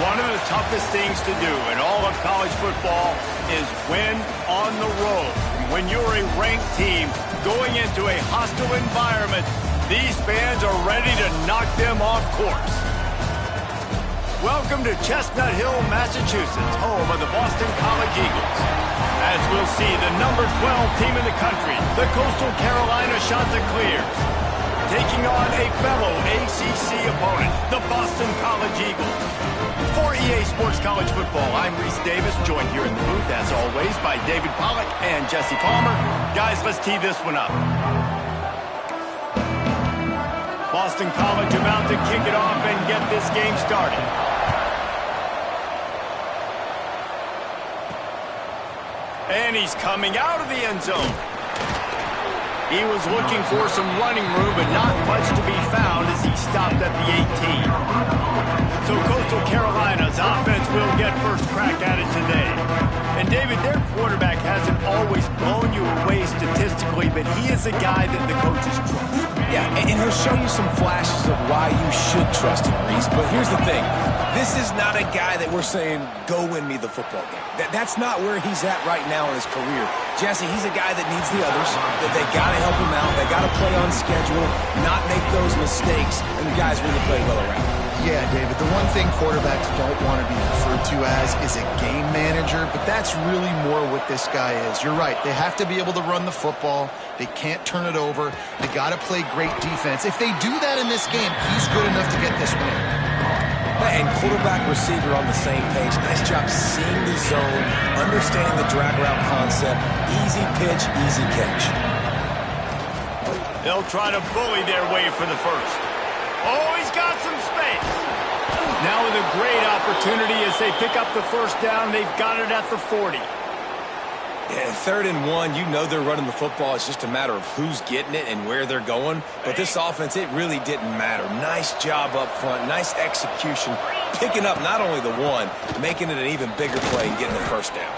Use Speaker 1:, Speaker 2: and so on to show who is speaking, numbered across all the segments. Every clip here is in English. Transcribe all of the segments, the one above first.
Speaker 1: One of the toughest things to do in all of college football is win on the road. When you're a ranked team going into a hostile environment, these fans are ready to knock them off course. Welcome to Chestnut Hill, Massachusetts, home of the Boston College Eagles. As we'll see, the number 12 team in the country, the Coastal Carolina Chanticleers, taking on a fellow ACC opponent, the Boston College Eagles. For EA Sports College Football, I'm Reese Davis, joined here in the booth, as always, by David Pollack and Jesse Palmer. Guys, let's tee this one up. Boston College about to kick it off and get this game started. And he's coming out of the end zone. He was looking for some running room, but not much to be found as he stopped at the 18. So Coastal Carolina's offense will get first crack at it today. And David, their quarterback hasn't always blown you away statistically, but he is a guy that the coaches trust.
Speaker 2: Yeah, and he'll show you some flashes of why you should trust him, Reese. But here's the thing. This is not a guy that we're saying, go win me the football game. That's not where he's at right now in his career. Jesse, he's a guy that needs the others, that they got to help him out. They got to play on schedule, not make those mistakes, and the guys really play well around him.
Speaker 3: Yeah, David, the one thing quarterbacks don't want to be referred to as is a game manager, but that's really more what this guy is. You're right. They have to be able to run the football. They can't turn it over. They got to play great defense. If they do that in this game, he's good enough to get this win.
Speaker 2: And quarterback, receiver on the same page. Nice job seeing the zone, understanding the drag route concept. Easy pitch, easy catch.
Speaker 1: They'll try to bully their way for the first. Oh, he's got some space. Now with a great opportunity as they pick up the first down. They've got it at the 40.
Speaker 2: Yeah, 3rd and 1, you know they're running the football. It's just a matter of who's getting it and where they're going. But this offense, it really didn't matter. Nice job up front, nice execution, picking up not only the one, making it an even bigger play and getting the first down.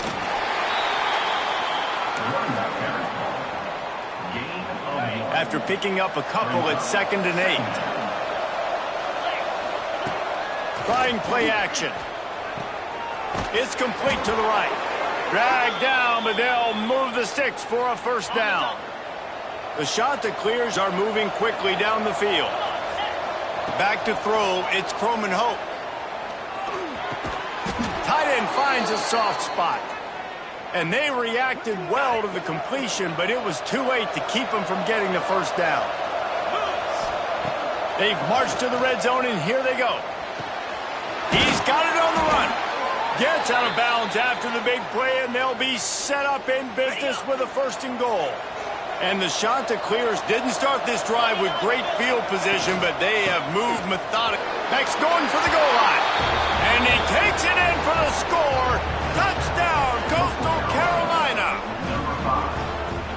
Speaker 1: After picking up a couple, it's 2nd and 8. Trying play action. It's complete to the right. Dragged down, but they'll move the sticks for a first down. The Chanticleers are moving quickly down the field. Back to throw, it's Croman Hope. Tight end finds a soft spot. And they reacted well to the completion, but it was too late to keep them from getting the first down. They've marched to the red zone, and here they go. He's got it on the run. Gets out of bounds after the big play, and they'll be set up in business with a 1st and goal. And the Chanticleers didn't start this drive with great field position, but they have moved methodically. Next, going for the goal line. And he takes it in for the score. Touchdown, Coastal Carolina.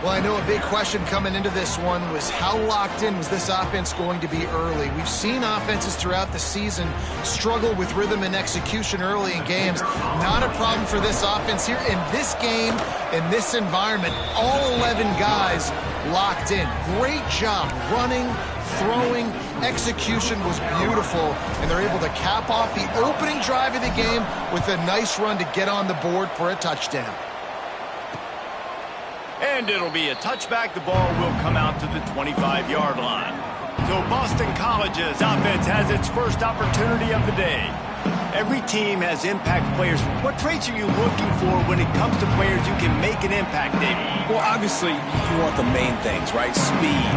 Speaker 3: Well, I know a big question coming into this one was how locked in was this offense going to be early? We've seen offenses throughout the season struggle with rhythm and execution early in games. Not a problem for this offense here. In this game, in this environment, all 11 guys locked in. Great job running, throwing, execution was beautiful, and they're able to cap off the opening drive of the game with a nice run to get on the board for a touchdown.
Speaker 1: And it'll be a touchback. The ball will come out to the 25-yard line. So Boston College's offense has its first opportunity of the day. Every team has impact players. What traits are you looking for when it comes to players who can make an impact, David?
Speaker 2: Well, obviously, you want the main things, right? Speed,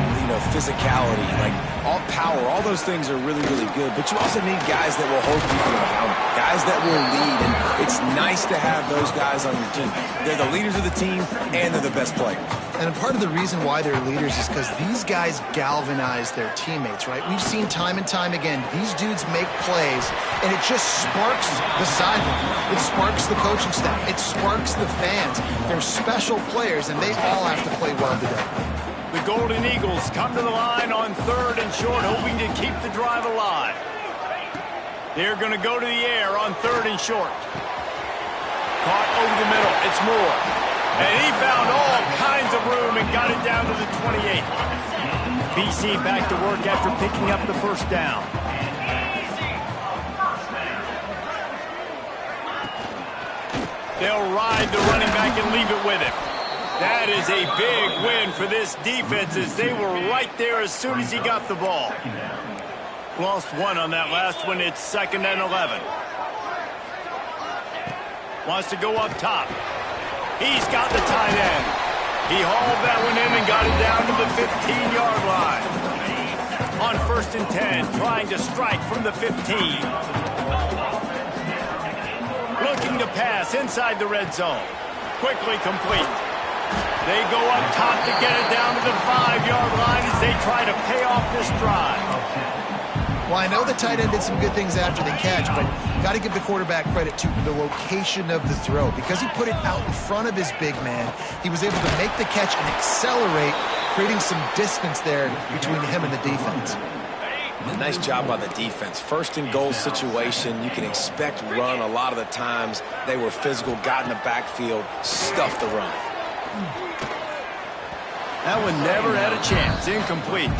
Speaker 2: physicality, like all power, all those things are really, really good. But you also need guys that will hold people accountable, guys that will lead. And it's nice to have those guys on your team. They're the leaders of the team, and they're the best players.
Speaker 3: And a part of the reason why they're leaders is because these guys galvanize their teammates, right? We've seen time and time again, these dudes make plays, and it just sparks the sideline. It sparks the coaching staff. It sparks the fans. They're special players, and they all have to play well today.
Speaker 1: The Golden Eagles come to the line on 3rd and short, hoping to keep the drive alive. They're going to go to the air on 3rd and short. Caught over the middle. It's Moore. And he found all kinds of room and got it down to the 28. BC back to work after picking up the first down. They'll ride the running back and leave it with him. That is a big win for this defense as they were right there as soon as he got the ball. Lost one on that last one. It's 2nd and 11. Wants to go up top. He's got the tight end. He hauled that one in and got it down to the 15-yard line. On 1st and 10, trying to strike from the 15. Looking to pass inside the red zone. Quickly complete. They go up top to get it down to the 5-yard line as they try to pay off this drive.
Speaker 3: Well, I know the tight end did some good things after the catch, but got to give the quarterback credit to the location of the throw. Because he put it out in front of his big man, he was able to make the catch and accelerate, creating some distance there between him and the defense.
Speaker 2: A nice job by the defense. 1st and goal situation, you can expect run a lot of the times. They were physical, got in the backfield, stuffed the run.
Speaker 1: That one never had a chance. Incomplete.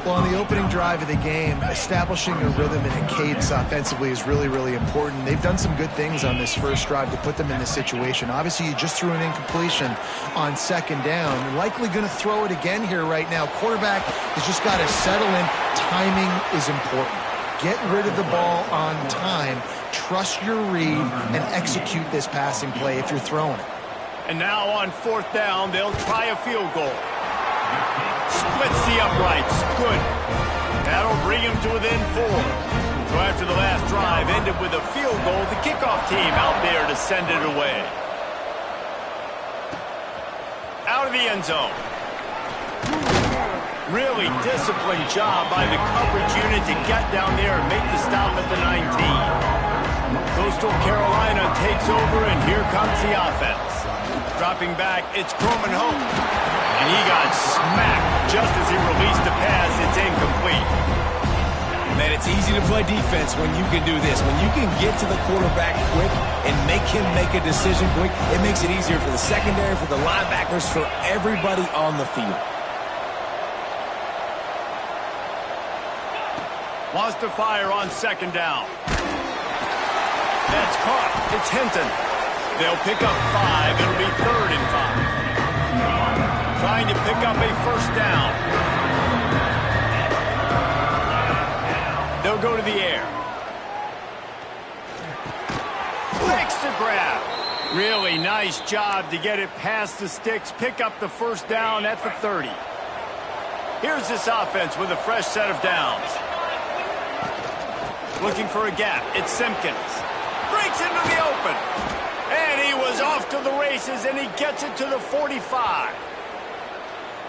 Speaker 3: Well, on the opening drive of the game, establishing a rhythm and a cadence offensively is really, really important. They've done some good things on this first drive to put them in this situation. Obviously, you just threw an incompletion on 2nd down. You're likely going to throw it again here right now. Quarterback has just got to settle in. Timing is important. Get rid of the ball on time. Trust your read and execute this passing play if you're throwing it.
Speaker 1: And now on 4th down, they'll try a field goal. Splits the uprights. Good. That'll bring him to within 4. So after the last drive ended with a field goal, the kickoff team out there to send it away. Out of the end zone. Really disciplined job by the coverage unit to get down there and make the stop at the 19. Coastal Carolina takes over, and here comes the offense. Dropping back, it's Croman Hope. And he got smacked just as he released the pass. It's incomplete.
Speaker 2: Man, it's easy to play defense when you can do this. When you can get to the quarterback quick and make him make a decision quick, it makes it easier for the secondary, for the linebackers, for everybody on the field.
Speaker 1: Wants to fire on 2nd down. That's caught. It's Hinton. They'll pick up 5. It'll be 3rd and 5. Trying to pick up a 1st down. They'll go to the air. Makes the grab. Really nice job to get it past the sticks. Pick up the 1st down at the 30. Here's this offense with a fresh set of downs. Looking for a gap. It's Simpkins. Breaks into the open. And he was off to the races, and he gets it to the 45.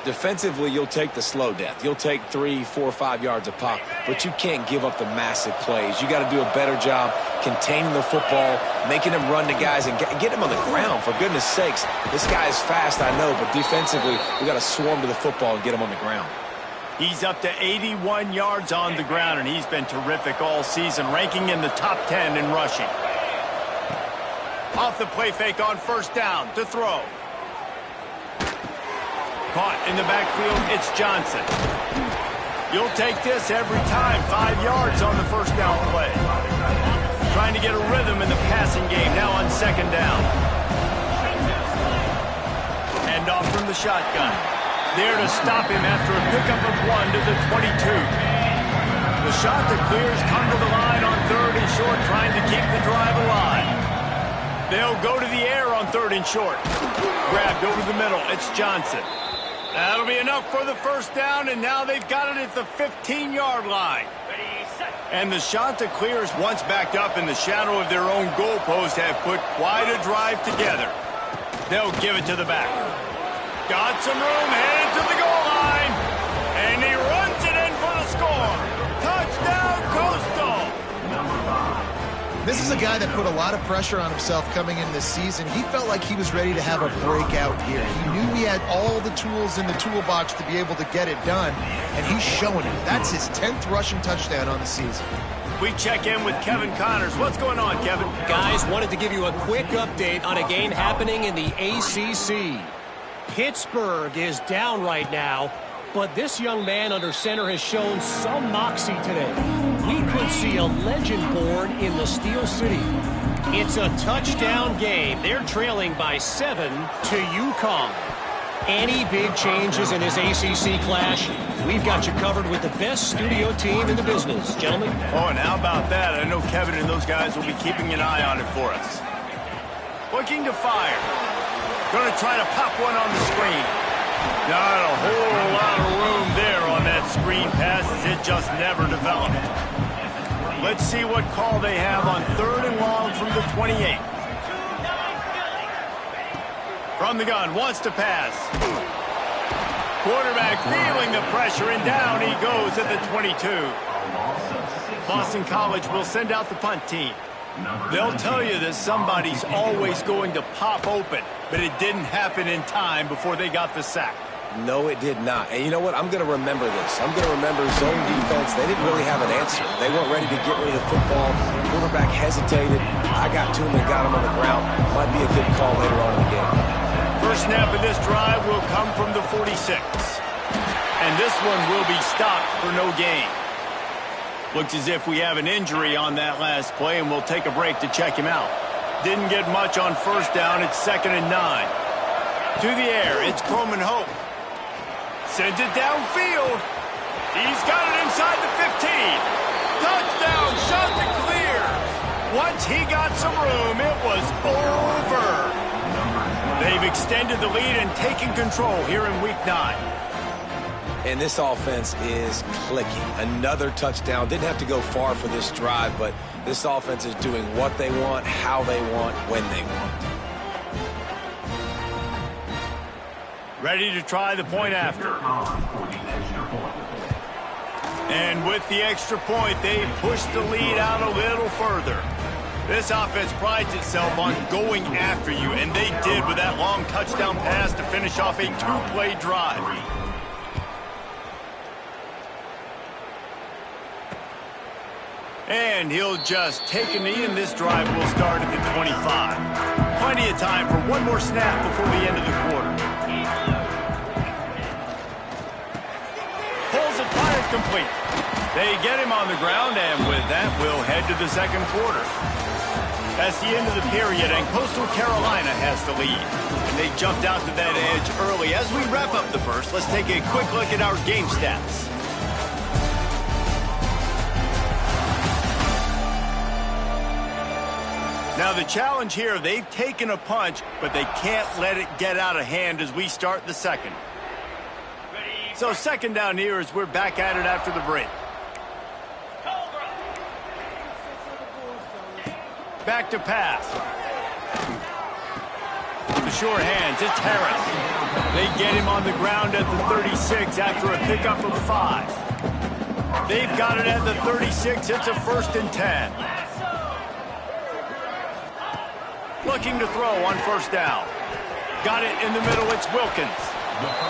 Speaker 2: Defensively, you'll take the slow death. You'll take 3, 4, 5 yards a pop, but you can't give up the massive plays. You got to do a better job containing the football, making them run to guys, and get him on the ground. For goodness sakes, this guy is fast, I know, but defensively, we got to swarm to the football and get him on the ground.
Speaker 1: He's up to 81 yards on the ground, and he's been terrific all season, ranking in the top 10 in rushing. Off the play fake on 1st down to throw. Caught in the backfield, it's Johnson. You'll take this every time. 5 yards on the 1st down play. Trying to get a rhythm in the passing game now on 2nd down. Hand off from the shotgun. There to stop him after a pickup of 1 to the 22. The shot that clears come to the line on 3rd and short, trying to keep the drive alive. They'll go to the air on 3rd and short. Grabbed over the middle. It's Johnson. That'll be enough for the 1st down, and now they've got it at the 15-yard line. And the shot that clears, once backed up in the shadow of their own goalpost, have put quite a drive together. They'll give it to the back. Got some room, headed to the goal line. And he runs it in for the score. Touchdown, Coastal.
Speaker 3: This is a guy that put a lot of pressure on himself coming in this season. He felt like he was ready to have a breakout year. He knew he had all the tools in the toolbox to be able to get it done, and he's showing it. That's his 10th rushing touchdown on the season.
Speaker 1: We check in with Kevin Connors. What's going on, Kevin?
Speaker 4: Guys, wanted to give you a quick update on a game happening in the ACC. Pittsburgh is down right now, but this young man under center has shown some moxie today. We could see a legend born in the Steel City. It's a touchdown game. They're trailing by 7 to UConn. Any big changes in this ACC clash, we've got you covered with the best studio team in the business, gentlemen.
Speaker 1: Oh, and how about that? I know Kevin and those guys will be keeping an eye on it for us. Looking to fire. Going to try to pop one on the screen. Not a whole lot of room there on that screen pass as it just never developed. Let's see what call they have on 3rd and long from the 28. From the gun, wants to pass. Quarterback feeling the pressure, and down he goes at the 22. Boston College will send out the punt team. They'll tell you that somebody's always going to pop open, but it didn't happen in time before they got the sack.
Speaker 2: No, it did not. And you know what? I'm going to remember this. I'm going to remember zone defense. They didn't really have an answer. They weren't ready to get rid of the football. The quarterback hesitated. I got to him and got him on the ground. Might be a good call later on in the game.
Speaker 1: First snap of this drive will come from the 46. And this one will be stopped for no gain. Looks as if we have an injury on that last play, and we'll take a break to check him out. Didn't get much on first down. It's 2nd and 9. To the air, it's Coleman Hope. Sends it downfield. He's got it inside the 15. Touchdown, shot to clear. Once he got some room, it was over. They've extended the lead and taken control here in Week 9.
Speaker 2: And this offense is clicking. Another touchdown. Didn't have to go far for this drive, but this offense is doing what they want, how they want, when they want.
Speaker 1: Ready to try the point after. And with the extra point, they push the lead out a little further. This offense prides itself on going after you, and they did with that long touchdown pass to finish off a 2-play drive. And he'll just take a knee, and this drive will start at the 25. Plenty of time for one more snap before the end of the quarter. Pulls it, fired complete. They get him on the ground, and with that, we'll head to the second quarter. That's the end of the period, and Coastal Carolina has the lead. And they jumped out to that edge early. As we wrap up the first, let's take a quick look at our game stats. Now the challenge here, they've taken a punch, but they can't let it get out of hand as we start the second. So 2nd down here as we're back at it after the break. Back to pass. The short hands, it's Harris. They get him on the ground at the 36 after a pickup of 5. They've got it at the 36. It's a 1st and 10. Looking to throw on 1st down. Got it in the middle, it's Wilkins.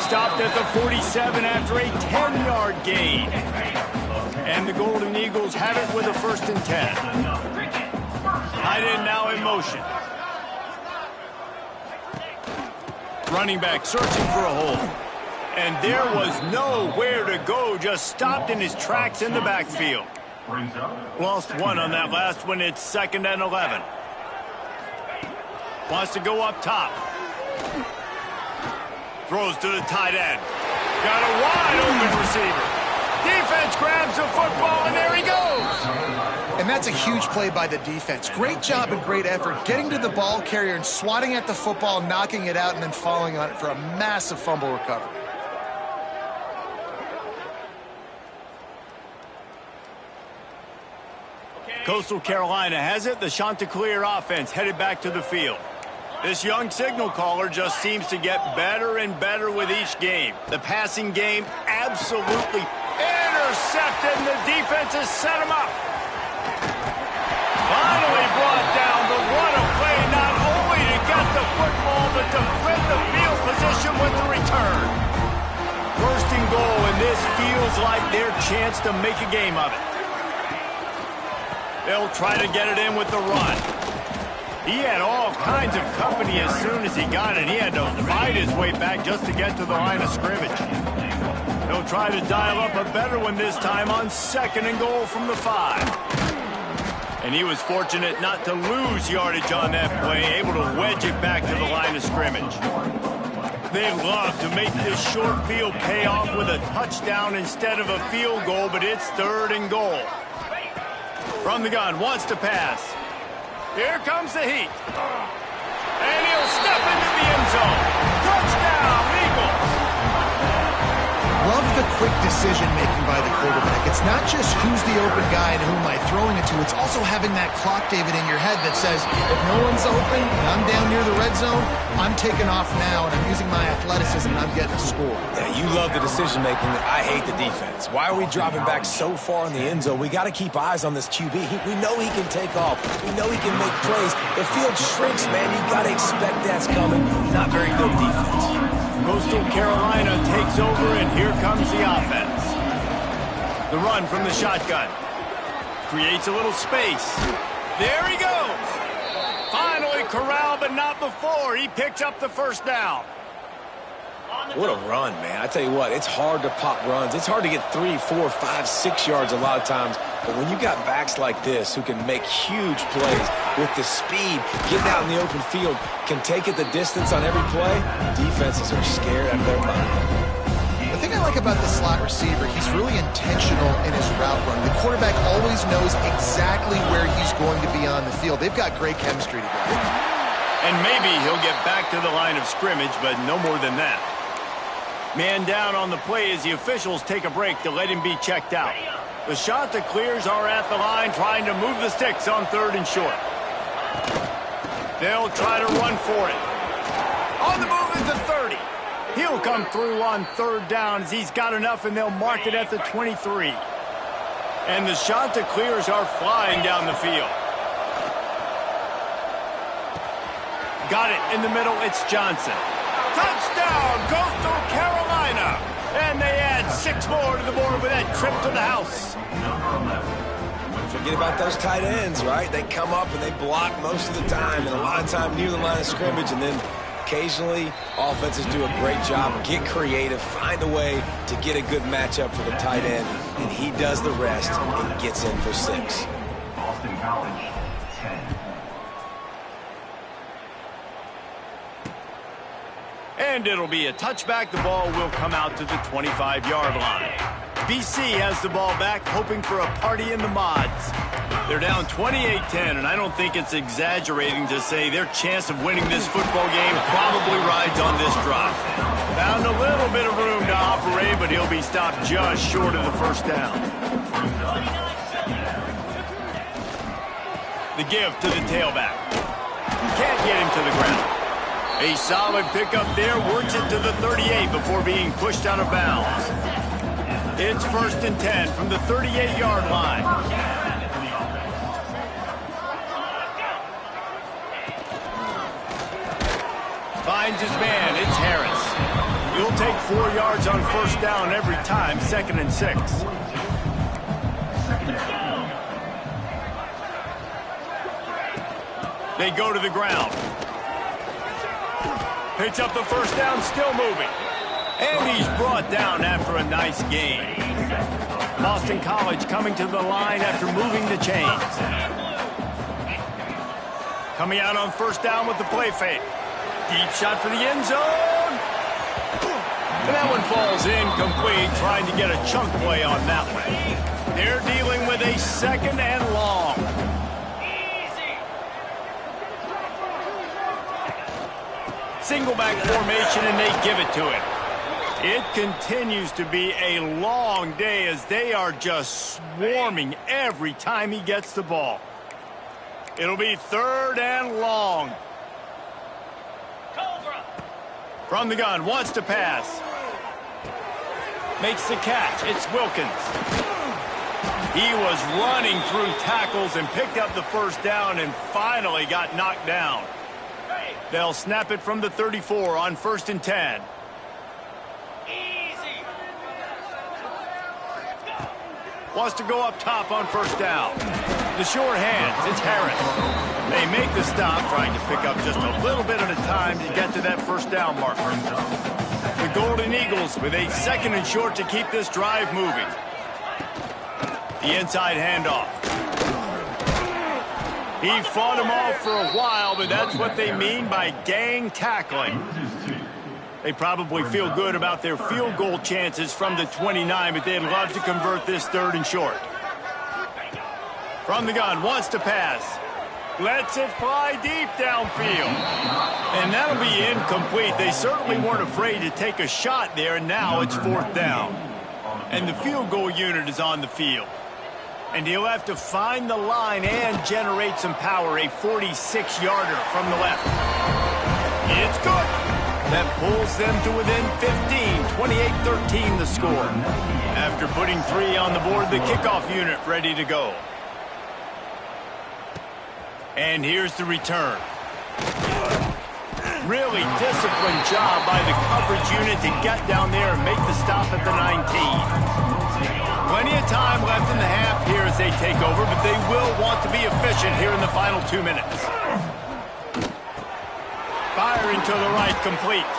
Speaker 1: Stopped at the 47 after a 10-yard gain. And the Golden Eagles have it with a 1st and 10. Tight end now in motion. Running back searching for a hole. And there was nowhere to go, just stopped in his tracks in the backfield. Lost one on that last one. It's 2nd and 11. Wants to go up top. Throws to the tight end. Got a wide open receiver. Defense grabs the football, and there he goes.
Speaker 3: And that's a huge play by the defense. Great job and great effort getting to the ball carrier and swatting at the football, knocking it out, and then falling on it for a massive fumble recovery.
Speaker 1: Coastal Carolina has it. The Chanticleer offense headed back to the field. This young signal caller just seems to get better and better with each game. The passing game absolutely intercepted, and the defense has set him up. Finally brought down, but what a play, not only to get the football, but to flip the field position with the return. 1st and goal, and this feels like their chance to make a game of it. They'll try to get it in with the run. He had all kinds of company as soon as he got it. He had to fight his way back just to get to the line of scrimmage. They'll try to dial up a better one this time on 2nd and goal from the 5. And he was fortunate not to lose yardage on that play, able to wedge it back to the line of scrimmage. They love to make this short field pay off with a touchdown instead of a field goal, but it's 3rd and goal. From the gun, wants to pass. Here comes the heat. And he'll step into the end zone. Touchdown, Eagles!
Speaker 3: Love the quick decision-making by the quarterback. It's not just who's the open guy and who am I throwing it to. It's also having that clock, David, in your head that says, if no one's open and I'm down near the red zone, I'm taking off now and I'm using my athleticism and I'm getting a score.
Speaker 2: Yeah, you love the decision-making. I hate the defense. Why are we dropping back so far in the end zone? We got to keep eyes on this QB. We know he can take off. We know he can make plays. The field shrinks, man. You got to expect that's coming. Not very good defense.
Speaker 1: Coastal Carolina takes over, and here comes the offense. The run from the shotgun. Creates a little space. There he goes. Finally corralled, but not before. He picks up the first down.
Speaker 2: What a run, man. I tell you what, it's hard to pop runs. It's hard to get 3, 4, 5, 6 yards a lot of times. But when you got backs like this who can make huge plays with the speed, getting out in the open field, can take it the distance on every play, defenses are scared out of their mind.
Speaker 3: The thing I like about the slot receiver, he's really intentional in his route run. The quarterback always knows exactly where he's going to be on the field. They've got great chemistry together.
Speaker 1: And maybe he'll get back to the line of scrimmage, but no more than that. Man down on the play as the officials take a break to let him be checked out. The shot that clears are at the line, trying to move the sticks on 3rd and short. They'll try to run for it. On the move is the 30. He'll come through on 3rd down as he's got enough, and they'll mark it at the 23. And the shot that clears are flying down the field. Got it in the middle. It's Johnson. Touchdown, Coastal Carolina. And they add 6 more to the board with that trip to the house.
Speaker 2: Forget about those tight ends, right? They come up and they block most of the time, and a lot of time near the line of scrimmage, and then occasionally offenses do a great job, get creative, find a way to get a good matchup for the tight end, and he does the rest and gets in for 6.
Speaker 5: Boston College, 10.
Speaker 1: And it'll be a touchback. The ball will come out to the 25-yard line. BC has the ball back, hoping for a party in the mods. They're down 28-10, and I don't think it's exaggerating to say their chance of winning this football game probably rides on this drive. Found a little bit of room to operate, but he'll be stopped just short of the first down. The give to the tailback. Can't get him to the ground. A solid pickup there, works it to the 38 before being pushed out of bounds. It's 1st and 10 from the 38-yard line. Finds his man, it's Harris. He'll take 4 yards on 1st down every time, 2nd and 6. They go to the ground. Picks up the 1st down, still moving. And he's brought down after a nice gain. Boston College coming to the line after moving the chains. Coming out on 1st down with the play fake. Deep shot for the end zone. And that one falls incomplete, trying to get a chunk play on that one. They're dealing with a 2nd and long. Single back formation, and they give it to him. It continues to be a long day as they are just swarming every time he gets the ball. It'll be 3rd and long. From the gun, wants to pass. Makes the catch. It's Wilkins. He was running through tackles and picked up the 1st down and finally got knocked down. They'll snap it from the 34 on 1st and 10. Easy. Wants to go up top on 1st down. The short hands, it's Harris. They make the stop, trying to pick up just a little bit at a time to get to that 1st down marker. The Golden Eagles with a 2nd and short to keep this drive moving. The inside handoff. He fought him off for a while, but that's what they mean by gang tackling. They probably feel good about their field goal chances from the 29, but they'd love to convert this 3rd and short. From the gun, wants to pass. Lets it fly deep downfield. And that'll be incomplete. They certainly weren't afraid to take a shot there, and now it's 4th down. And the field goal unit is on the field. And he'll have to find the line and generate some power. A 46-yarder from the left. It's good. That pulls them to within 15. 28-13 the score. After putting 3 on the board, the kickoff unit ready to go. And here's the return. Really disciplined job by the coverage unit to get down there and make the stop at the 19. Plenty of time left in the half here as they take over, but they will want to be efficient here in the final 2 minutes. Firing to the right, complete.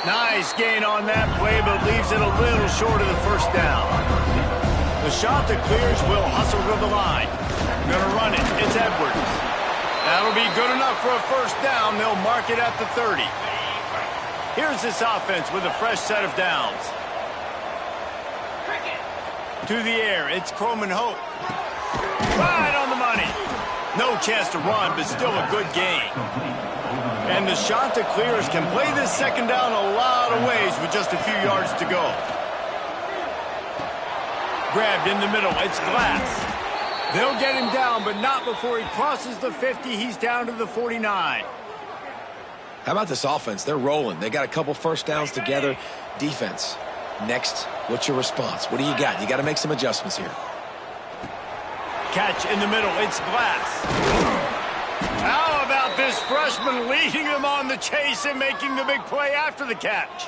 Speaker 1: Nice gain on that play, but leaves it a little short of the 1st down. The shot that clears will hustle to the line. Gonna run it. It's Edwards. That'll be good enough for a 1st down. They'll mark it at the 30. Here's this offense with a fresh set of downs. To the air, it's Croman Hope. Right on the money. No chance to run, but still a good gain. And the shot that clears can play this 2nd down a lot of ways with just a few yards to go. Grabbed in the middle, it's Glass. They'll get him down, but not before he crosses the 50. He's down to the 49.
Speaker 2: How about this offense? They're rolling. They got a couple 1st downs together. Defense. Next, what's your response? What do you got? You got to make some adjustments here.
Speaker 1: Catch in the middle. It's Glass. How about this freshman leading them on the chase and making the big play after the catch?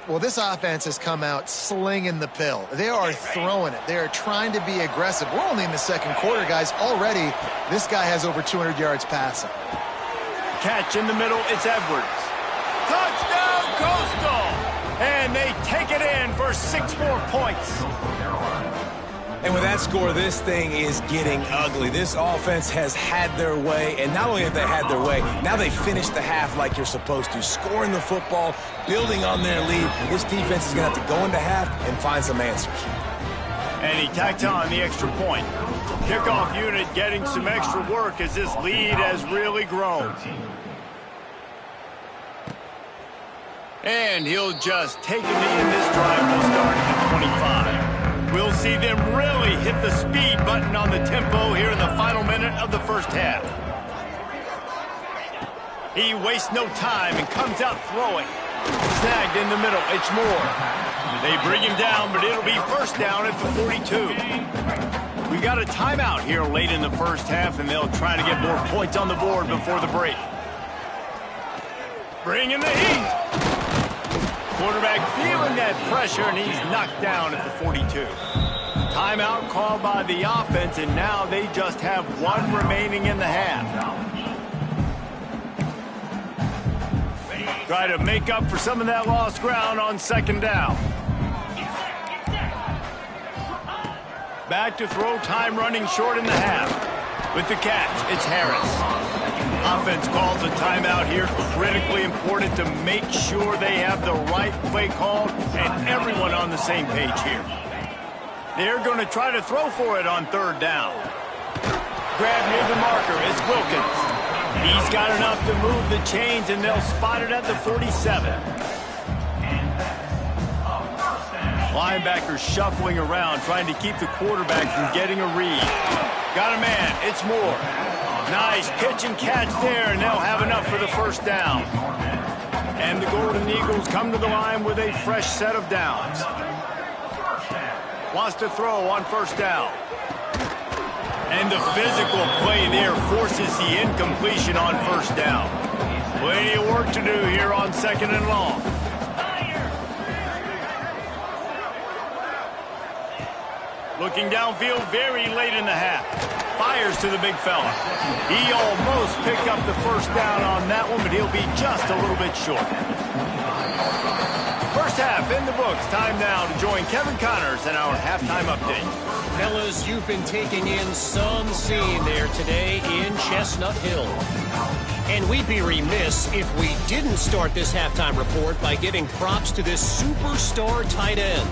Speaker 3: Well, this offense has come out slinging the pill. They are throwing it. They are trying to be aggressive. We're only in the 2nd quarter, guys. Already, this guy has over 200 yards passing.
Speaker 1: Catch in the middle. It's Edwards. Touchdown, Coastal! And they take it in for 6 more points.
Speaker 2: And with that score, this thing is getting ugly. This offense has had their way, and not only have they had their way, now they finish the half like you're supposed to, scoring the football, building on their lead. This defense is going to have to go into half and find some answers.
Speaker 1: And he tacked on the extra point. Kickoff unit getting some extra work as this lead has really grown. And he'll just take a knee, and this drive will start at the 25. We'll see them really hit the speed button on the tempo here in the final minute of the 1st half. He wastes no time and comes out throwing. Snagged in the middle. It's Moore. They bring him down, but it'll be 1st down at the 42. We got a timeout here late in the 1st half, and they'll try to get more points on the board before the break. Bringing the heat. Quarterback feeling that pressure, and he's knocked down at the 42. Timeout called by the offense, and now they just have 1 remaining in the half. Try to make up for some of that lost ground on 2nd down. Back to throw, time running short in the half. With the catch, it's Harris. Offense calls a timeout here. Critically important to make sure they have the right play called and everyone on the same page here. They're going to try to throw for it on 3rd down. Grab near the marker. It's Wilkins. He's got enough to move the chains, and they'll spot it at the 47. Linebackers shuffling around, trying to keep the quarterback from getting a read. Got a man. It's Moore. Nice pitch and catch there, and they'll have enough for the 1st down. And the Golden Eagles come to the line with a fresh set of downs. Wants to throw on 1st down. And the physical play there forces the incompletion on 1st down. Plenty of work to do here on 2nd and long. Looking downfield very late in the half. Fires to the big fella. He almost picked up the 1st down on that one, but he'll be just a little bit short. 1st half in the books. Time now to join Kevin Connors in our halftime update.
Speaker 4: Fellas, you've been taking in some scene there today in Chestnut Hill. And we'd be remiss if we didn't start this halftime report by giving props to this superstar tight end.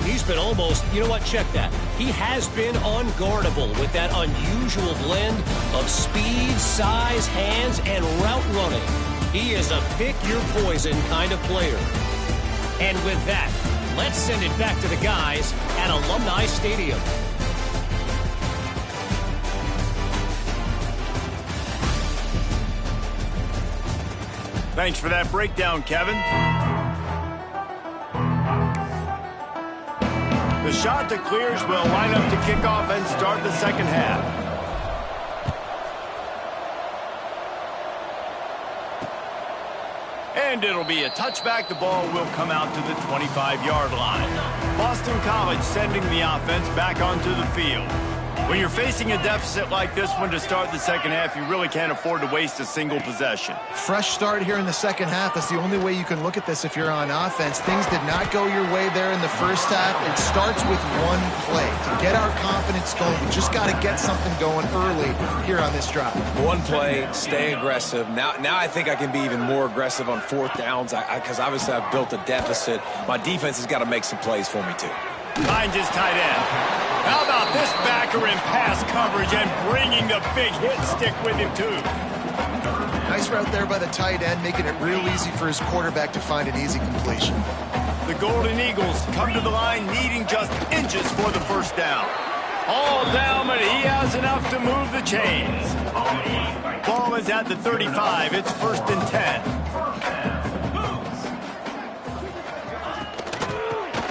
Speaker 4: He's been almost, you know what, check that. He has been unguardable with that unusual blend of speed, size, hands, and route running. He is a pick-your-poison kind of player. And with that, let's send it back to the guys at Alumni Stadium.
Speaker 1: Thanks for that breakdown, Kevin. The shot that clears will line up to kick off and start the second half. And it'll be a touchback. The ball will come out to the 25-yard line. Boston College sending the offense back onto the field. When you're facing a deficit like this one to start the second half, you really can't afford to waste a single possession.
Speaker 3: Fresh start here in the second half. That's the only way you can look at this if you're on offense. Things did not go your way there in the first half. It starts with one play. To get our confidence going, we just got to get something going early here on this drive.
Speaker 2: One play, stay aggressive. Now I think I can be even more aggressive on fourth downs because obviously I've built a deficit. My defense has got to make some plays for me, too.
Speaker 1: Finds his tight end. How about this backer in pass coverage and bringing the big hit stick with him, too?
Speaker 3: Nice route there by the tight end, making it real easy for his quarterback to find an easy completion.
Speaker 1: The Golden Eagles come to the line needing just inches for the first down. All down, but he has enough to move the chains. Ball is at the 35. It's 1st and 10.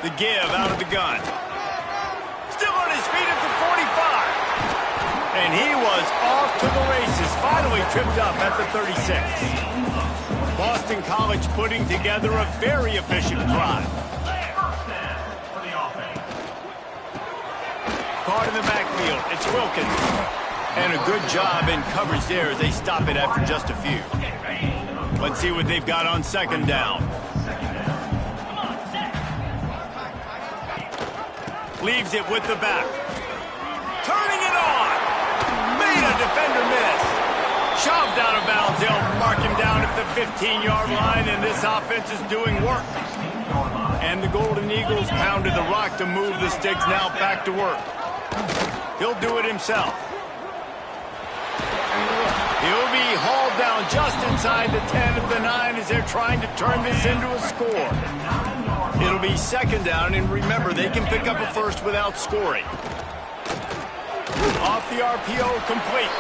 Speaker 1: The give out of the gun. Still on his feet at the 45. And he was off to the races. Finally tripped up at the 36. Boston College putting together a very efficient drive. Caught in the backfield. It's Wilkins. And a good job in coverage there as they stop it after just a few. Let's see what they've got on second down. Leaves it with the back. Turning it on. Made a defender miss. Shoved out of bounds. They'll mark him down at the 15-yard line, and this offense is doing work. And the Golden Eagles pounded the rock to move the sticks. Now back to work. He'll do it himself. He'll be hauled down just inside the 10 of the 9 as they're trying to turn this into a score. It'll be second down, and remember, they can pick up a first without scoring. Off the RPO, complete.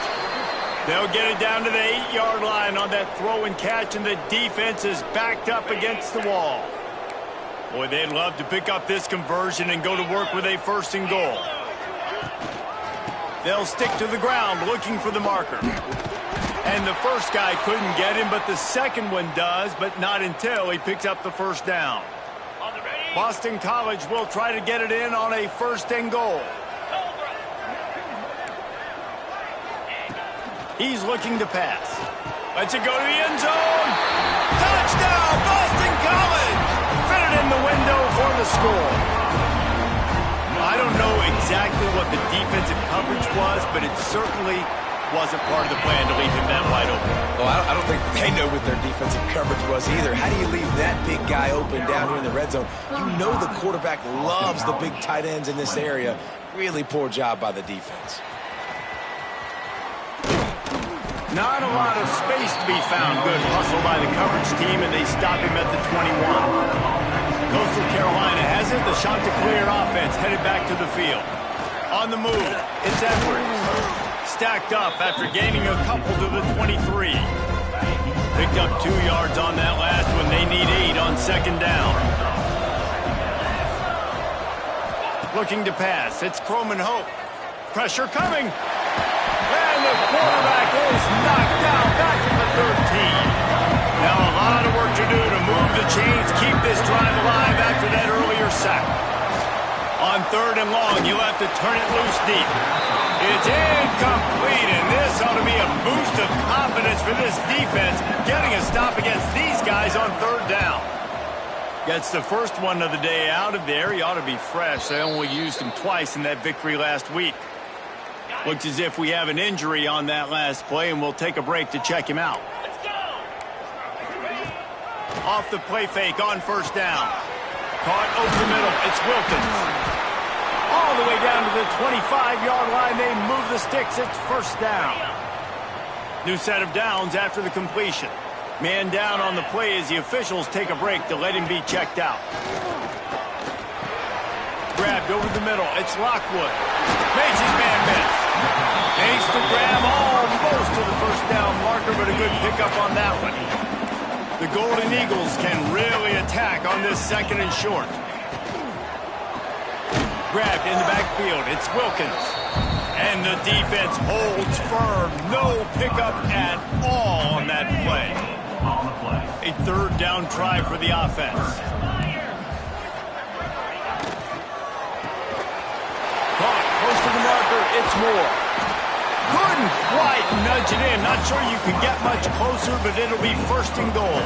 Speaker 1: They'll get it down to the 8-yard line on that throw and catch, and the defense is backed up against the wall. Boy, they'd love to pick up this conversion and go to work with a 1st and goal. They'll stick to the ground looking for the marker. And the first guy couldn't get him, but the second one does, but not until he picks up the 1st down. Boston College will try to get it in on a 1st and goal. He's looking to pass. Lets it go to the end zone. Touchdown, Boston College! Fitted in the window for the score. I don't know exactly what the defensive coverage was, but it certainly wasn't part of the plan to leave him that wide open.
Speaker 2: Well, I don't think they know what their defensive coverage was either. How do you leave that big guy open down here in the red zone? You know the quarterback loves the big tight ends in this area. Really poor job by the defense.
Speaker 1: Not a lot of space to be found. Good hustle by the coverage team, and they stop him at the 21. Coastal Carolina has it. The shot to clear offense headed back to the field. On the move, it's Edwards. Stacked up after gaining a couple to the 23. Picked up 2 yards on that last one. They need 8 on second down. Looking to pass. It's Croman Hope. Pressure coming. And the quarterback is knocked down back at the 13. Now a lot of work to do to move the chains, keep this drive alive after that earlier sack. On 3rd and long, you'll have to turn it loose deep. It's incomplete, and this ought to be a boost of confidence for this defense, getting a stop against these guys on 3rd down. Gets the first one of the day out of there. He ought to be fresh. They only used him twice in that victory last week. Looks as if we have an injury on that last play, and we'll take a break to check him out. Off the play fake on first down. Caught over the middle. It's Wilkins. All the way down to the 25-yard line. They move the sticks. It's first down. New set of downs after the completion. Man down on the play as the officials take a break to let him be checked out. Grabbed over the middle. It's Lockwood. Makes his man miss. Makes the grab almost to the first down marker, but a good pickup on that one. The Golden Eagles can really attack on this second and short. Grabbed in the backfield. It's Wilkins. And the defense holds firm. No pickup at all on that play. A third down try for the offense. Caught close to the marker. It's Moore. Couldn't quite nudge it in. Not sure you could get much closer, but it'll be first and goal.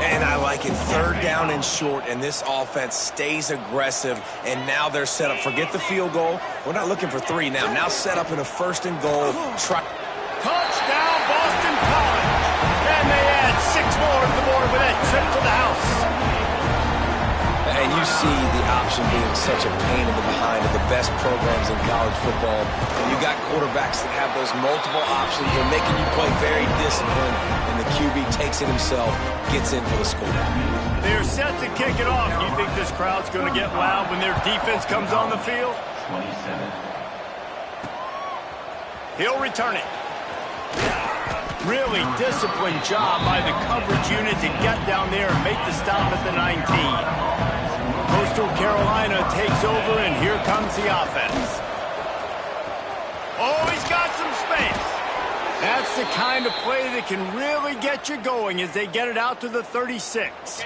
Speaker 2: And I like it. Third down and short, and this offense stays aggressive, and now they're set up. Forget the field goal. We're not looking for three now. Now set up in a first and goal.
Speaker 1: Touchdown, Boston College. And they add 6 more to the board with that trip to the house.
Speaker 2: And you see the option being such a pain in the behind of the best programs in college football. And you got quarterbacks that have those multiple options. They're making you play very disciplined, and the QB takes it himself, gets in for the score.
Speaker 1: They're set to kick it off. You think this crowd's going to get loud when their defense comes on the field?
Speaker 5: 27.
Speaker 1: He'll return it. Really disciplined job by the coverage unit to get down there and make the stop at the 19. Coastal Carolina takes over, and here comes the offense. Oh, he's got some space. That's the kind of play that can really get you going as they get it out to the 36.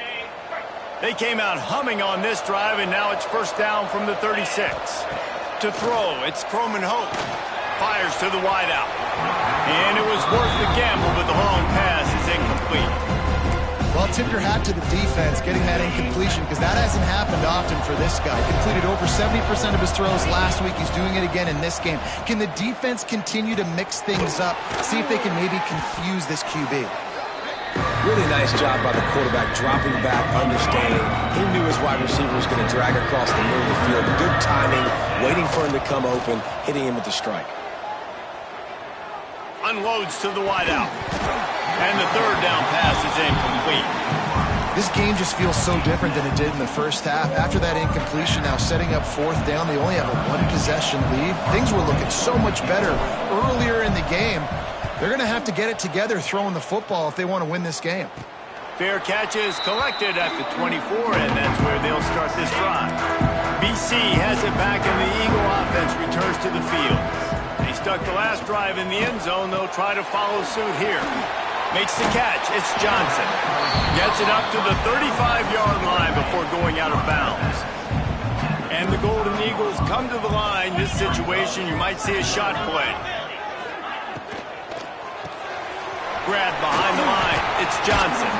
Speaker 1: They came out humming on this drive, and now it's first down from the 36. To throw, it's Croman Hope. Fires to the wideout. And it was worth the gamble, but the long pass is incomplete.
Speaker 3: Well, tip your hat to the defense getting that incompletion, because that hasn't happened often for this guy. Completed over 70% of his throws last week. He's doing it again in this game. Can the defense continue to mix things up, see if they can maybe confuse this QB?
Speaker 2: Really nice job by the quarterback, dropping back, understanding. He knew his wide receiver was going to drag across the middle of the field. Good timing, waiting for him to come open, hitting him with the strike.
Speaker 1: Unloads to the wideout. And the third down pass is incomplete.
Speaker 3: This game just feels so different than it did in the first half. After that incompletion, now setting up fourth down, they only have a one-possession lead. Things were looking so much better earlier in the game. They're going to have to get it together throwing the football if they want to win this game.
Speaker 1: Fair catch is collected at the 24, and that's where they'll start this drive. BC has it back, and the Eagle offense returns to the field. They stuck the last drive in the end zone. They'll try to follow suit here. Makes the catch. It's Johnson. Gets it up to the 35-yard line before going out of bounds. And the Golden Eagles come to the line. This situation, you might see a shot play. Grabbed behind the line. It's Johnson.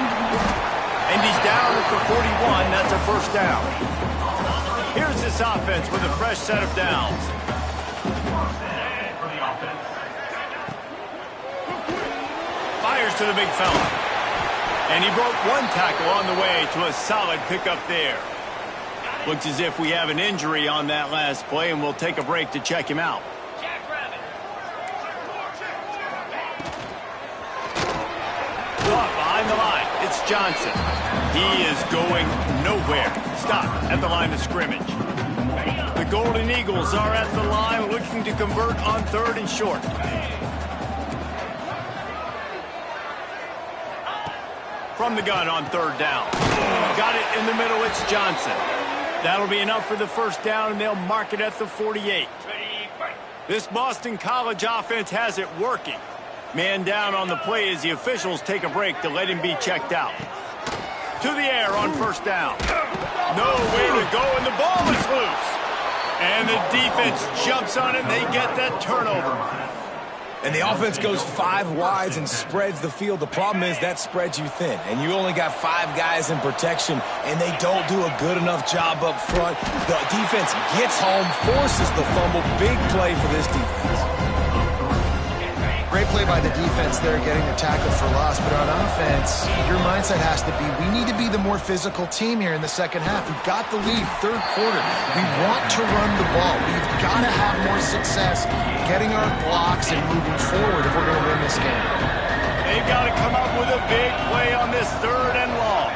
Speaker 1: And he's down at the 41. That's a first down. Here's this offense with a fresh set of downs. Fires to the big fella. And he broke one tackle on the way to a solid pickup there. Looks as if we have an injury on that last play, and we'll take a break to check him out. Behind the line, it's Johnson. He is going nowhere. Stop at the line of scrimmage. The Golden Eagles are at the line looking to convert on third and short. From the gun on third down. Got it in the middle, it's Johnson. That'll be enough for the first down, and they'll mark it at the 48. This Boston College offense has it working. Man down on the play as the officials take a break to let him be checked out. To the air on first down. No way to go, and the ball is loose. And the defense jumps on it, and they get that turnover.
Speaker 2: And the offense goes 5 wides and spreads the field. The problem is that spreads you thin, and you only got 5 guys in protection, and they don't do a good enough job up front. The defense gets home, forces the fumble. Big play for this defense.
Speaker 3: Great play by the defense there, getting the tackle for loss. But on offense, your mindset has to be, we need to be the more physical team here in the second half. We've got the lead, third quarter. We want to run the ball. We've got to have more success getting our blocks and moving forward if we're going to win this game.
Speaker 1: They've got to come up with a big play on this 3rd and long.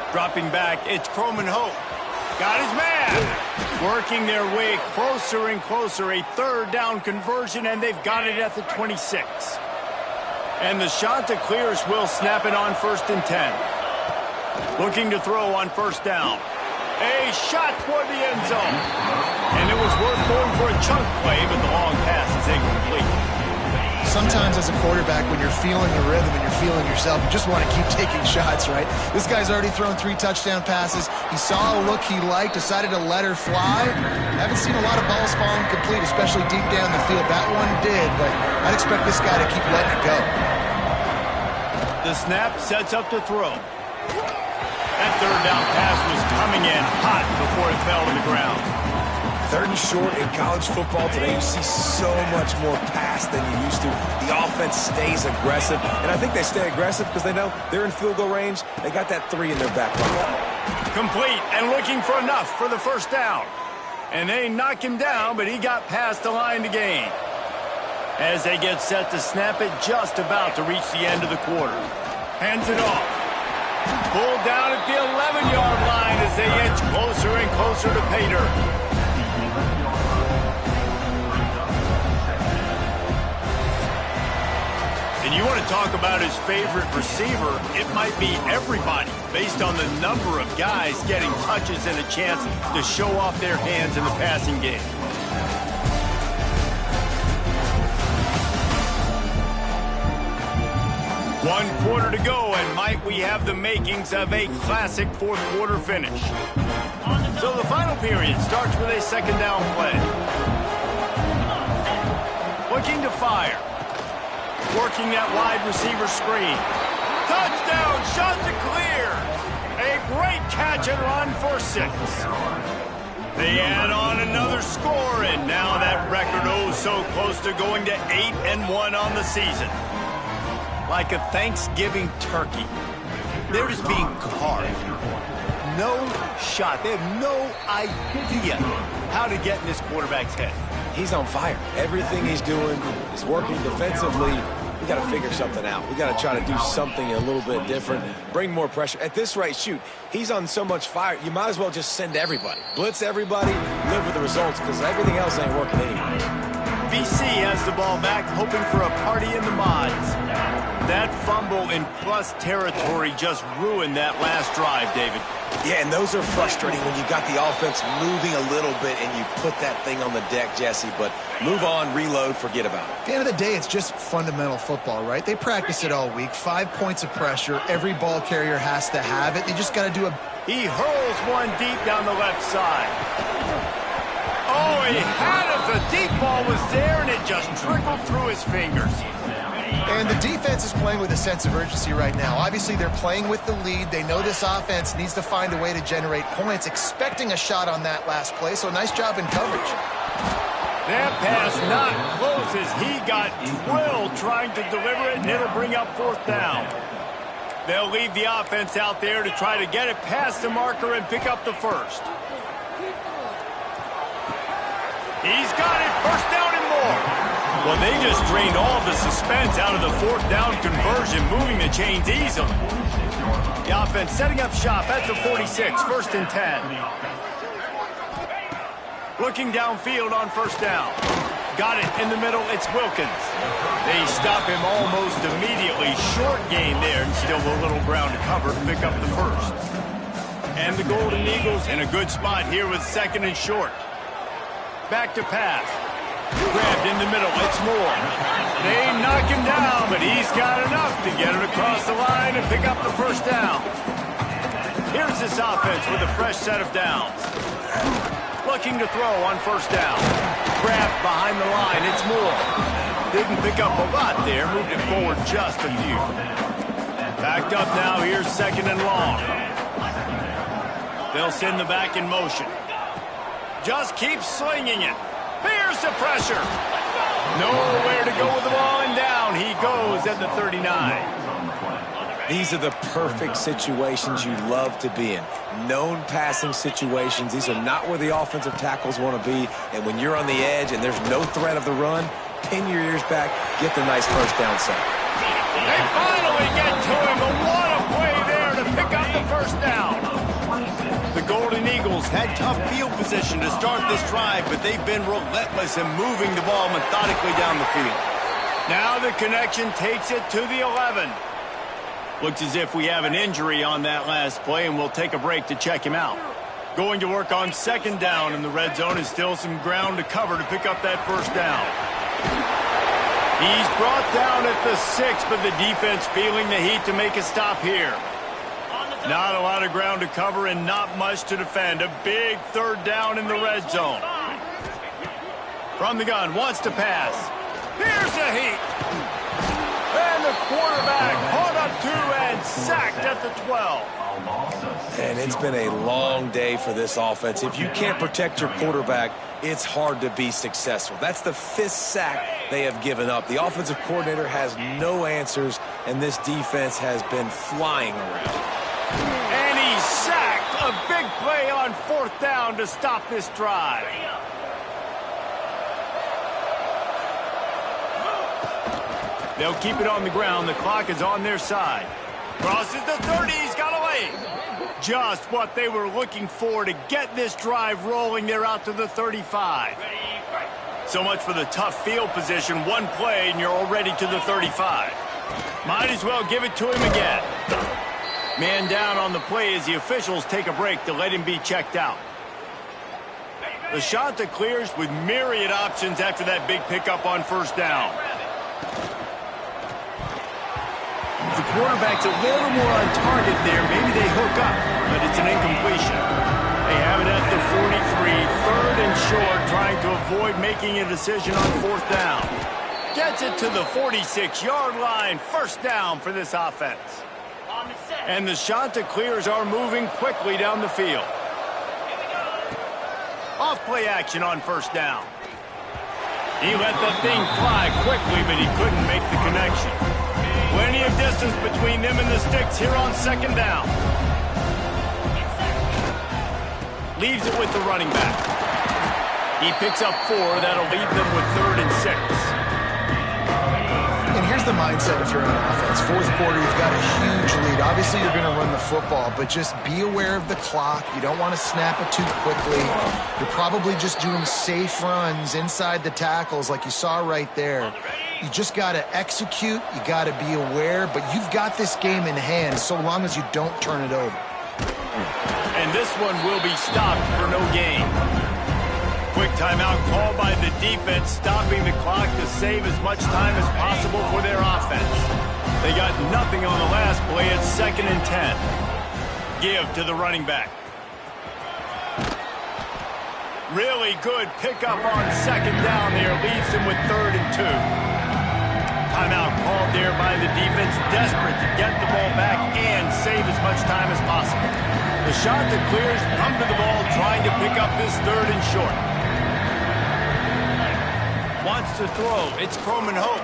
Speaker 1: Dropping back, it's Croman Hope. Got his man. Working their way closer and closer. A 3rd down conversion, and they've got it at the 26. And the shot to clear is Will snap it on 1st and 10. Looking to throw on 1st down. A shot toward the end zone. And it was worth going for a chunk play, but the long pass is incomplete.
Speaker 3: Sometimes as a quarterback, when you're feeling the rhythm and you're feeling yourself, you just want to keep taking shots, right? This guy's already thrown 3 touchdown passes. He saw a look he liked, decided to let her fly. Haven't seen a lot of balls falling complete, especially deep down the field. That one did, but I'd expect this guy to keep letting it go.
Speaker 1: The snap sets up to throw. That 3rd down pass was coming in hot before it fell to the ground.
Speaker 2: 3rd and short in college football today. You see so much more pass than you used to. The offense stays aggressive, and I think they stay aggressive because they know they're in field goal range. They got that 3 in their back pocket.
Speaker 1: Complete and looking for enough for the 1st down. And they knock him down, but he got past the line to gain. As they get set to snap it, just about to reach the end of the quarter. Hands it off. Pulled down at the 11-yard line as they inch closer and closer to Pater. And you want to talk about his favorite receiver, it might be everybody based on the number of guys getting touches and a chance to show off their hands in the passing game. One quarter to go, and might we have the makings of a classic 4th quarter finish. So the final period starts with a 2nd down play. Looking to fire. Working that wide receiver screen. Touchdown, shot to clear. A great catch and run for 6. They add on another score, and now that record so close to going to 8-1 on the season. Like a Thanksgiving turkey. They're just being carved. No shot. They have no idea how to get in this quarterback's head.
Speaker 2: He's on fire. Everything he's doing is working defensively. We got to figure something out. We got to try to do something a little bit different, bring more pressure. At this rate, shoot, he's on so much fire, you might as well just send everybody. Blitz everybody, live with the results, because everything else ain't working anyway.
Speaker 1: BC has the ball back, hoping for a party in the mods. That fumble in plus territory just ruined that last drive, David.
Speaker 2: Yeah, and those are frustrating when you got the offense moving a little bit and you put that thing on the deck, Jesse. But move on, reload, forget about it.
Speaker 3: At the end of the day, it's just fundamental football, right? They practice it all week. 5 points of pressure. Every ball carrier has to have it. They just got to do a...
Speaker 1: He hurls one deep down the left side. Oh, he had it. The deep ball was there, and it just trickled through his fingers.
Speaker 3: And the defense is playing with a sense of urgency right now. Obviously, they're playing with the lead. They know this offense needs to find a way to generate points, expecting a shot on that last play, so nice job in coverage.
Speaker 1: That pass not close as he got drilled trying to deliver it, and it'll bring up 4th down. They'll leave the offense out there to try to get it past the marker and pick up the 1st. He's got it, 1st down and more. Well, they just drained all the suspense out of the 4th down conversion, moving the chains easily. The offense setting up shop at the 46, 1st and 10. Looking downfield on 1st down. Got it in the middle, it's Wilkins. They stop him almost immediately. Short gain there, and still a little ground to cover to pick up the 1st. And the Golden Eagles in a good spot here with 2nd and short. Back to pass. Grabbed in the middle, it's Moore. They knock him down, but he's got enough to get it across the line and pick up the 1st down. Here's this offense with a fresh set of downs. Looking to throw on 1st down. Grabbed behind the line, it's Moore. Didn't pick up a lot there. Moved it forward just a few. Backed up now. Here's second and long. They'll send the back in motion. Just keep slinging it. Here's the pressure. Nowhere to go with the ball, and down he goes at the 39.
Speaker 2: These are the perfect situations you love to be in. Known passing situations. These are not where the offensive tackles want to be. And when you're on the edge and there's no threat of the run, pin your ears back, get the nice first down set.
Speaker 1: They finally get to him, but what a play there to pick up the first down. The Golden Eagles had tough field position to start this drive, but they've been relentless in moving the ball methodically down the field. Now the connection takes it to the 11. Looks as if we have an injury on that last play, and we'll take a break to check him out. Going to work on second down in the red zone is still some ground to cover to pick up that first down. He's brought down at the 6, but the defense feeling the heat to make a stop here. Not a lot of ground to cover and not much to defend. A big third down in the red zone. From the gun, wants to pass. Here's the heat. And the quarterback caught up to and sacked at the 12.
Speaker 2: And it's been a long day for this offense. If you can't protect your quarterback, it's hard to be successful. That's the 5th sack they have given up. The offensive coordinator has no answers, and this defense has been flying around.
Speaker 1: And he's sacked. A big play on 4th down to stop this drive. They'll keep it on the ground. The clock is on their side. Crosses the 30. He's got away. Just what they were looking for to get this drive rolling. They're out to the 35. So much for the tough field position. One play, and you're already to the 35. Might as well give it to him again. Man down on the play as the officials take a break to let him be checked out. The shot that clears with myriad options after that big pickup on first down. The quarterback's a little more on target there. Maybe they hook up, but it's an incompletion. They have it at the 43, 3rd and short, trying to avoid making a decision on 4th down. Gets it to the 46-yard line, first down for this offense. And the Chanticleers are moving quickly down the field. Off play action on first down. He let the thing fly quickly, but he couldn't make the connection. Plenty of distance between them and the sticks here on second down. Leaves it with the running back. He picks up 4. That'll leave them with 3rd and 6.
Speaker 3: And here's the mindset if you're on offense. 4th quarter, you've got a huge lead. Obviously, you're going to run the football, but just be aware of the clock. You don't want to snap it too quickly. You're probably just doing safe runs inside the tackles like you saw right there. You just got to execute. You got to be aware, but you've got this game in hand so long as you don't turn it over.
Speaker 1: And this one will be stopped for no gain. Quick timeout called by the defense, stopping the clock to save as much time as possible for their offense. They got nothing on the last play. It's 2nd and 10. Give to the running back. Really good pickup on second down there. Leaves him with 3rd and 2. Timeout called there by the defense, desperate to get the ball back and save as much time as possible. The Chanticleers come to the ball trying to pick up this 3rd and short. Wants to throw. It's Croman Hope.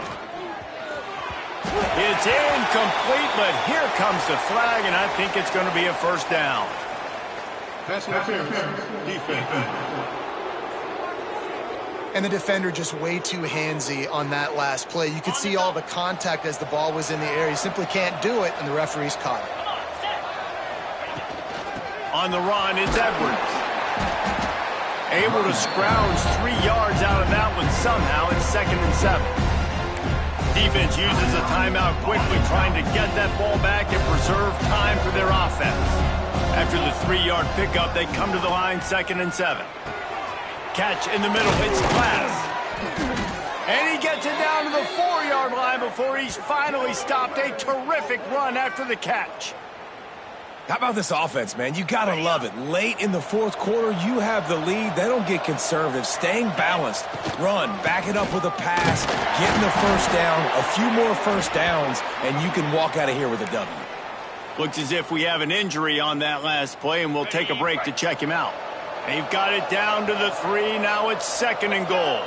Speaker 1: It's incomplete, but here comes the flag, and I think it's going to be a first down.
Speaker 6: Pass interference. Defense.
Speaker 3: And the defender just way too handsy on that last play. You could see all the contact as the ball was in the air. He simply can't do it, and the referee's caught it.
Speaker 1: On the run, it's Edwards. Able to scrounge 3 yards out of that one somehow. It's 2nd and 7. Defense uses a timeout quickly, trying to get that ball back and preserve time for their offense. After the 3-yard pickup, they come to the line, 2nd and 7. Catch in the middle, it's Glass. And he gets it down to the 4-yard line before he's finally stopped. A terrific run after the catch.
Speaker 2: How about this offense, man? You got to love it. Late in the fourth quarter, you have the lead. They don't get conservative. Staying balanced. Run. Back it up with a pass. Getting the first down. A few more first downs, and you can walk out of here with a W.
Speaker 1: Looks as if we have an injury on that last play, and we'll take a break to check him out. They've got it down to the 3. Now it's 2nd and goal.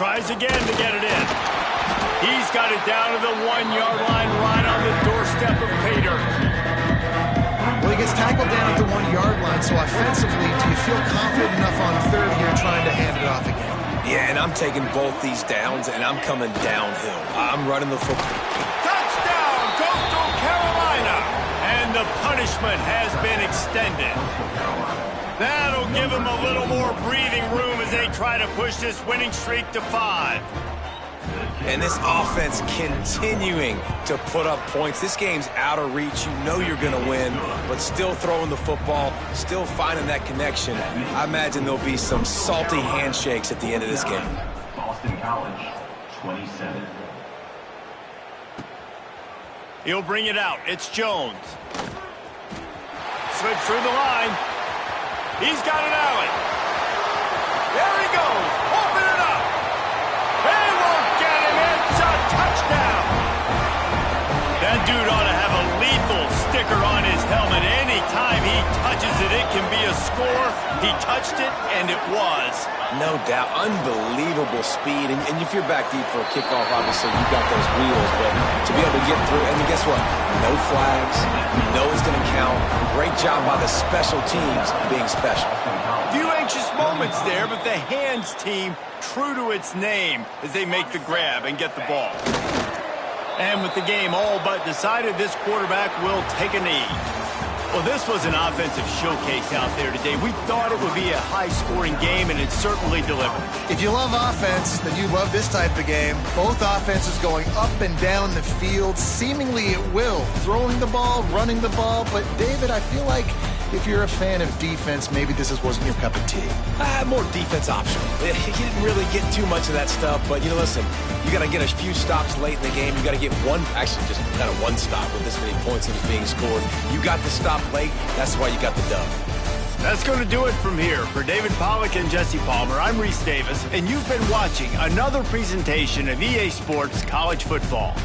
Speaker 1: Tries again to get it in. He's got it down to the 1-yard line right on the doorstep of Pater.
Speaker 3: Well, he gets tackled down at the 1-yard line, so offensively, do you feel confident enough on 3rd here trying to hand it off again?
Speaker 2: Yeah, and I'm taking both these downs, and I'm coming downhill. I'm running the football.
Speaker 1: Touchdown, Coastal Carolina! And the punishment has been extended. That'll give them a little more breathing room as they try to push this winning streak to 5.
Speaker 2: And this offense continuing to put up points. This game's out of reach. You know you're going to win, but still throwing the football, still finding that connection. I imagine there'll be some salty handshakes at the end of this game.
Speaker 5: Boston College, 27.
Speaker 1: He'll bring it out. It's Jones. Slips through the line. He's got an alley. There he goes. Open it up. They won't get him. It's a touchdown. That dude ought to have a lethal sticker on his helmet. Anytime he touches it, it can be a score. He touched it, and it was.
Speaker 2: No doubt. Unbelievable speed. And if you're back deep for a kickoff, obviously you got those wheels. But to be able to get through, and guess what? No flags. You know it's going to count. Great job by the special teams being special.
Speaker 1: Few anxious moments there, but the hands team true to its name as they make the grab and get the ball. And with the game all but decided, this quarterback will take a knee. Well, this was an offensive showcase out there today. We thought it would be a high-scoring game, and it certainly delivered.
Speaker 3: If you love offense, then you love this type of game. Both offenses going up and down the field, seemingly at will. Throwing the ball, running the ball. But, David, I feel like if you're a fan of defense, maybe this wasn't your cup of tea.
Speaker 2: More defense optional. You didn't really get too much of that stuff, but, listen, you got to get a few stops late in the game. You got to get actually just kind of one stop with this many points that was being scored. You got the stop late. That's why you got the dub.
Speaker 1: That's going to do it from here. For David Pollack and Jesse Palmer, I'm Reese Davis, and you've been watching another presentation of EA Sports College Football.